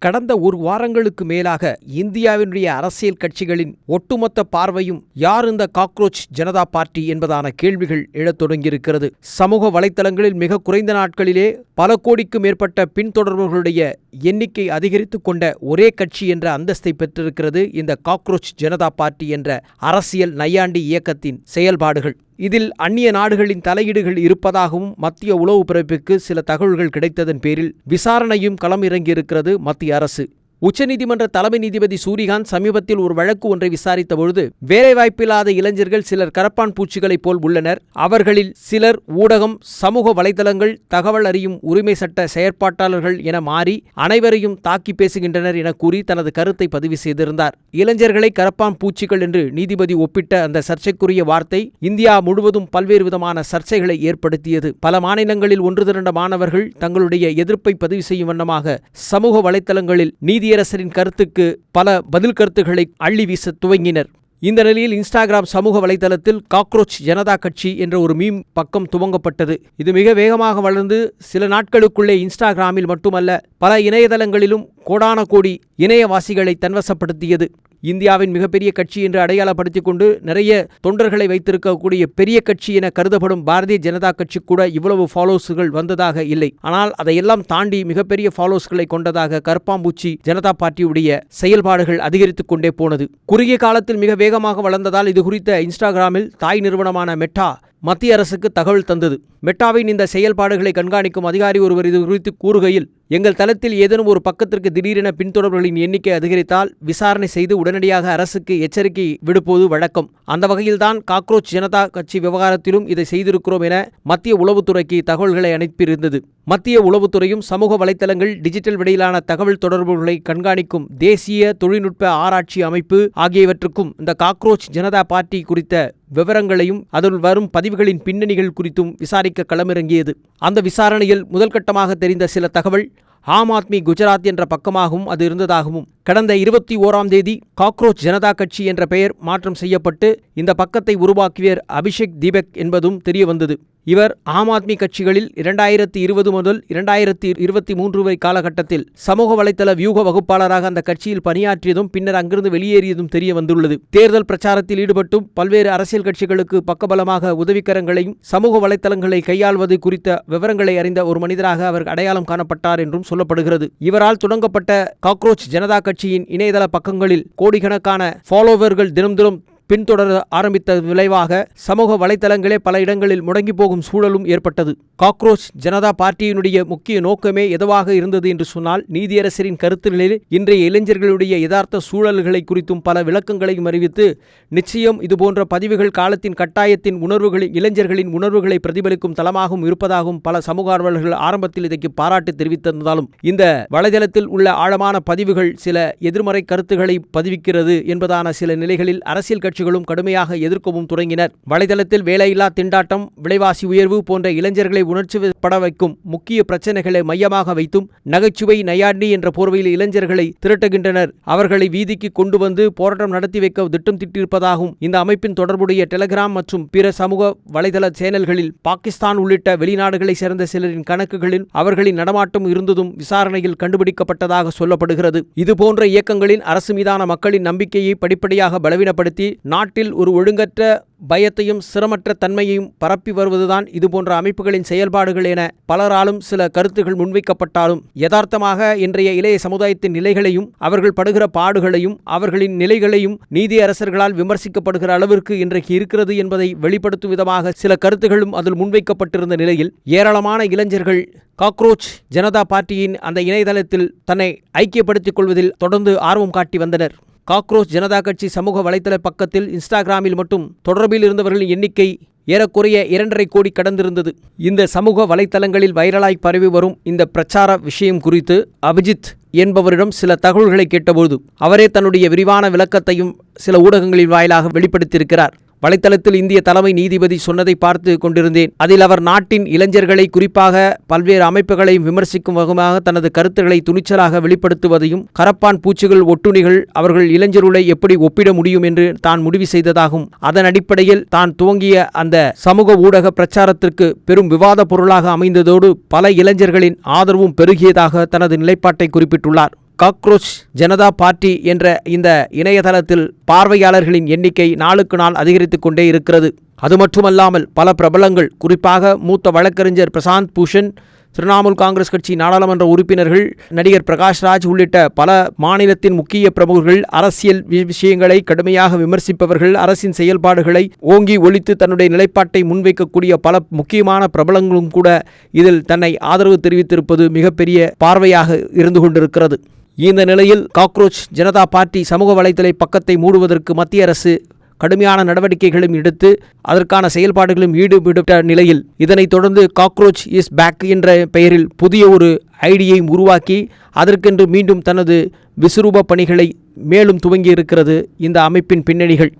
கடந்த ஒரு வாரங்களுக்கு மேலாக இந்தியாவினுடைய அரசியல் கட்சிகளின் ஒட்டுமொத்த பார்வையும் யார் இந்த காக்ரோச் ஜனதா பார்ட்டி என்பதான கேள்விகள் எழத் தொடங்கியிருக்கிறது. சமூக வலைத்தளங்களில் மிக குறைந்த நாட்களிலே பல கோடிக்கு மேற்பட்ட பின்தொடர்பவர்களுடைய எண்ணிக்கை அதிகரித்துக் கொண்ட ஒரே கட்சி என்ற அந்தஸ்தை பெற்றிருக்கிறது இந்த காக்ரோச் ஜனதா பார்ட்டி என்ற அரசியல் நையாண்டி இயக்கத்தின் செயல்பாடுகள். இதில் அந்நிய நாடுகளின் தலையீடுகள் இருப்பதாகவும் மத்திய உளவு பிறப்பிற்கு சில தகவல்கள் கிடைத்ததன் பேரில் விசாரணையும் களமிறங்கியிருக்கிறது மத்திய அரசு. உச்சநீதிமன்ற தலைமை நீதிபதி சூரியகாந்த் சமீபத்தில் ஒரு வழக்கு ஒன்றை விசாரித்த பொழுது வேலைவாய்ப்பில்லாத இளைஞர்கள் சிலர் கரப்பான் பூச்சிகளைப் போல் உள்ளனர், அவர்களில் சிலர் ஊடகம், சமூக வலைதளங்கள், தகவல் அறியும் உரிமை சட்ட செயற்பாட்டாளர்கள் என மாறி அனைவரையும் தாக்கி பேசுகின்றனர் என கூறி தனது கருத்தை பதிவு செய்திருந்தார். இளைஞர்களை கரப்பான் பூச்சிகள் என்று நீதிபதி ஒப்பிட்ட அந்த சர்ச்சைக்குரிய வார்த்தை இந்தியா முழுவதும் பல்வேறு விதமான சர்ச்சைகளை ஏற்படுத்தியது. பல மாநிலங்களில் ஒன்று திரண்ட மாணவர்கள் தங்களுடைய எதிர்ப்பை பதிவு செய்யும் வண்ணமாக சமூக வலைதளங்களில் நீதியரசரின் கருத்துக்கு பல பதில் கருத்துக்களை அள்ளி வீச துவங்கினர். இந்த நிலையில் இன்ஸ்டாகிராம் சமூக வலைதளத்தில் காக்ரோச் ஜனதா கட்சி என்ற ஒரு மீம் பக்கம் துவங்கப்பட்டது. இது மிக வேகமாக வளர்ந்து சில நாட்களுக்குள்ளே இன்ஸ்டாகிராமில் மட்டுமல்ல பல இணையதளங்களிலும் கோடான கோடி இணையவாசிகளை தன்வசப்படுத்தியது. இந்தியாவின் மிகப்பெரிய கட்சி என்று அடையாளப்படுத்திக் கொண்டு நிறைய தொண்டர்களை வைத்திருக்கக்கூடிய பெரிய கட்சி என கருதப்படும் பாரதிய ஜனதா கட்சி கூட இவ்வளவு ஃபாலோவர்ஸ்கள் வந்ததாக இல்லை. ஆனால் அதையெல்லாம் தாண்டி மிகப்பெரிய ஃபாலோவர்ஸ்களை கொண்டதாக கரப்பாம்பூச்சி ஜனதா பார்ட்டியுடைய செயல்பாடுகள் அதிகரித்துக் கொண்டே போனது. குறுகிய காலத்தில் மிக வேகமாக வளர்ந்ததால் இது குறித்த இன்ஸ்டாகிராமில் தாய் நிறுவனமான மெட்டா மத்திய அரசுக்கு தகவல் தந்தது. மெட்டாவின் இந்த செயல்பாடுகளை கண்காணிக்கும் அதிகாரி ஒருவர் இது குறித்து கூறுகையில், எங்கள் தளத்தில் ஏதேனும் ஒரு பக்கத்திற்கு திடீரென பின்தொடர்புகளின் எண்ணிக்கை அதிகரித்தால் விசாரணை செய்து உடனடியாக அரசுக்கு எச்சரிக்கை விடுப்பது வழக்கம். அந்த வகையில்தான் காக்ரோச் ஜனதா கட்சி விவகாரத்திலும் இதை செய்திருக்கிறோம் என மத்திய உளவுத்துறைக்கு தகவல்களை அனுப்பியிருந்தது. மத்திய உளவுத்துறையும் சமூக வலைத்தளங்கள், டிஜிட்டல் விடையிலான தகவல் தொடர்புகளை கண்காணிக்கும் தேசிய தொழில்நுட்ப ஆராய்ச்சி அமைப்பு ஆகியவற்றுக்கும் இந்த காக்ரோச் ஜனதா பார்ட்டி குறித்த விவரங்களையும் அதில் வரும் பதிவுகளின் பின்னணிகள் குறித்தும் விசாரிக்க களமிறங்கியது. அந்த விசாரணையில் முதல் கட்டமாக தெரிந்த சில தகவல் ஆம் ஆத்மி குஜராத் என்ற பக்கமாகவும் அது இருந்ததாகவும், கடந்த 21ஆம் தேதி காக்ரோச் ஜனதா கட்சி என்ற பெயர் மாற்றம் செய்யப்பட்டு இந்த பக்கத்தை உருவாக்கியவர் அபிஷேக் தீபக் என்பதும் தெரியவந்தது. இவர் ஆம் ஆத்மி கட்சிகளில் 2020 முதல் 2023 வரை காலகட்டத்தில் சமூக வலைதள வியூக வகுப்பாளராக அந்த கட்சியில் பணியாற்றியதும் பின்னர் அங்கிருந்து வெளியேறியதும் தெரிய வந்துள்ளது. தேர்தல் பிரச்சாரத்தில் ஈடுபட்டும் பல்வேறு அரசியல் கட்சிகளுக்கு பக்கபலமாக உதவிக்கரங்களையும் சமூக வலைதளங்களை கையாள்வது குறித்த விவரங்களை அறிந்த ஒரு மனிதராக அவர் அடையாளம் காணப்பட்டார் என்றும் சொல்லப்படுகிறது. இவரால் தொடங்கப்பட்ட காக்ரோச் ஜனதா கட்சியின் இணையதள பக்கங்களில் கோடிக்கணக்கான ஃபாலோவர்கள் தினம் பின்தொடர ஆரம்பித்த விளைவாக சமூக வலைதளங்களே பல இடங்களில் முடங்கி போகும் சூழலும் ஏற்பட்டது. காக்ரோச் ஜனதா பார்ட்டியினுடைய முக்கிய நோக்கமே எதுவாக இருந்தது என்று சொன்னால், நீதியரசரின் கருத்துகளில் இன்றைய இளைஞர்களுடைய யதார்த்த சூழல்களை குறித்தும் பல விளக்கங்களையும் அறிவித்து, நிச்சயம் இதுபோன்ற பதிவுகள் காலத்தின் கட்டாயத்தின் உணர்வுகளில் இளைஞர்களின் உணர்வுகளை பிரதிபலிக்கும் தளமாகவும் இருப்பதாகவும் பல சமூக ஆர்வலர்கள் ஆரம்பத்தில் இதற்கு பாராட்டு தெரிவித்திருந்தாலும், இந்த வலைதளத்தில் உள்ள ஆழமான பதிவுகள் சில எதிர்மறை கருத்துக்களை பதிவிக்கிறது என்பதான சில நிலைகளில் அரசியல் கட்சிகளும் கடுமையாக எதிர்க்கவும் தொடங்கினர். வலைதளத்தில் வேலையில்லா திண்டாட்டம், விலைவாசி உயர்வு போன்ற இளைஞர்களை உணர்ச்சிப்பட வைக்கும் முக்கிய பிரச்சனைகளை மையமாக வைத்தும் நகைச்சுவை நையாண்டி என்ற போர்வையில் இளைஞர்களை திரட்டுகின்றனர். அவர்களை வீதிக்கு கொண்டு வந்து போராட்டம் நடத்தி வைக்க திட்டம் தீட்டியிருப்பதாகவும் இந்த அமைப்பின் தொடர்புடைய டெலிகிராம் மற்றும் பிற சமூக வலைதள சேனல்களில் பாகிஸ்தான் உள்ளிட்ட வெளிநாடுகளை சேர்ந்த சிலரின் கணக்குகளில் அவர்களின் நடமாட்டம் இருந்ததும் விசாரணையில் கண்டுபிடிக்கப்பட்டதாக சொல்லப்படுகிறது. இதுபோன்ற இயக்கங்களின் அரசு மீதான மக்களின் நம்பிக்கையை படிப்படியாக பலவீனப்படுத்தி நாட்டில் ஒரு ஒழுங்கற்ற பயத்தையும் சிரமற்ற தன்மையையும் பரப்பி வருவதுதான் இதுபோன்ற அமைப்புகளின் செயல்பாடுகள் என பலராலும் சில கருத்துகள் முன்வைக்கப்பட்டாலும், யதார்த்தமாக இன்றைய இளைய சமுதாயத்தின் நிலைகளையும் அவர்கள் படுகிற பாடுகளையும் அவர்களின் நிலைகளையும் நீதியரசர்களால் விமர்சிக்கப்படுகிற அளவிற்கு இன்றைக்கு இருக்கிறது என்பதை வெளிப்படுத்தும் விதமாக சில கருத்துகளும் அதில் முன்வைக்கப்பட்டிருந்த நிலையில் ஏராளமான இளைஞர்கள் காக்ரோச் ஜனதா பார்ட்டியின் அந்த இணையதளத்தில் தன்னை ஐக்கியப்படுத்திக் கொள்வதில் தொடர்ந்து ஆர்வம் காட்டி வந்தனர். காக்ரோச் ஜனதா கட்சி சமூக வலைதள பக்கத்தில் இன்ஸ்டாகிராமில் மட்டும் தொடர்பில் இருந்தவர்களின் எண்ணிக்கை ஏறக்குறைய 2.5 கோடி கடந்திருந்தது. இந்த சமூக வலைத்தளங்களில் வைரலாய் பரவி வரும் இந்த பிரச்சார விஷயம் குறித்து அபிஜித் என்பவரிடம் சில தகவல்களை கேட்டபோது அவரே தன்னுடைய விரிவான விளக்கத்தையும் சில ஊடகங்களின் வாயிலாக வெளிப்படுத்தியிருக்கிறார். வலைத்தளத்தில் இந்திய தலைமை நீதிபதி சொன்னதை பார்த்து கொண்டிருந்தேன். அதில் அவர் நாட்டின் இளைஞர்களை, குறிப்பாக பல்வேறு அமைப்புகளையும் விமர்சிக்கும் வகையாக தனது கருத்துக்களை துணிச்சலாக வெளிப்படுத்துவதையும், கரப்பான் பூச்சிகள், ஒட்டுணிகள் அவர்கள் இளைஞர்களை எப்படி ஒப்பிட முடியும் என்று தான் முடிவு செய்ததாகவும், அதன் அடிப்படையில் தான் துவங்கிய அந்த சமூக ஊடக பிரச்சாரத்திற்கு பெரும் விவாத பொருளாக அமைந்ததோடு பல இளைஞர்களின் ஆதரவும் பெருகியதாக தனது நிலைப்பாட்டை குறிப்பிட்டுள்ளார். காக்ரோச் ஜனதா பார்ட்டி என்ற இந்த இணையதளத்தில் பார்வையாளர்களின் எண்ணிக்கை நாளுக்கு நாள் அதிகரித்துக் கொண்டே இருக்கிறது. அது மட்டுமல்லாமல் பல பிரபலங்கள், குறிப்பாக மூத்த வழக்கறிஞர் பிரசாந்த் பூஷன், திரிணாமுல் காங்கிரஸ் கட்சி நாடாளுமன்ற உறுப்பினர்கள், நடிகர் பிரகாஷ்ராஜ் உள்ளிட்ட பல மாநிலத்தின் முக்கிய பிரமுகர்கள், அரசியல் விஷயங்களை கடுமையாக விமர்சிப்பவர்கள், அரசின் செயல்பாடுகளை ஓங்கி ஒலித்து தன்னுடைய நிலைப்பாட்டை முன்வைக்கக்கூடிய பல முக்கியமான பிரபலங்களும் கூட இதில் தன்னை ஆதரவு தெரிவித்திருப்பது மிகப்பெரிய பார்வையாக இருந்து கொண்டிருக்கிறது. இந்த நிலையில் காக்ரோச் ஜனதா பார்ட்டி சமூக வலைதள பக்கத்தை மூடுவதற்கு மத்திய அரசு கடுமையான நடவடிக்கைகளும் எடுத்து அதற்கான செயல்பாடுகளும் ஈடுபட்ட நிலையில் இதனைத் தொடர்ந்து காக்ரோச் இஸ் பேக் என்ற பெயரில் புதிய ஒரு ஐடியை உருவாக்கி அதற்கென்று மீண்டும் தனது விசுரூப பணிகளை மேலும் துவங்கியிருக்கிறது இந்த அமைப்பின் பின்னணிகள்.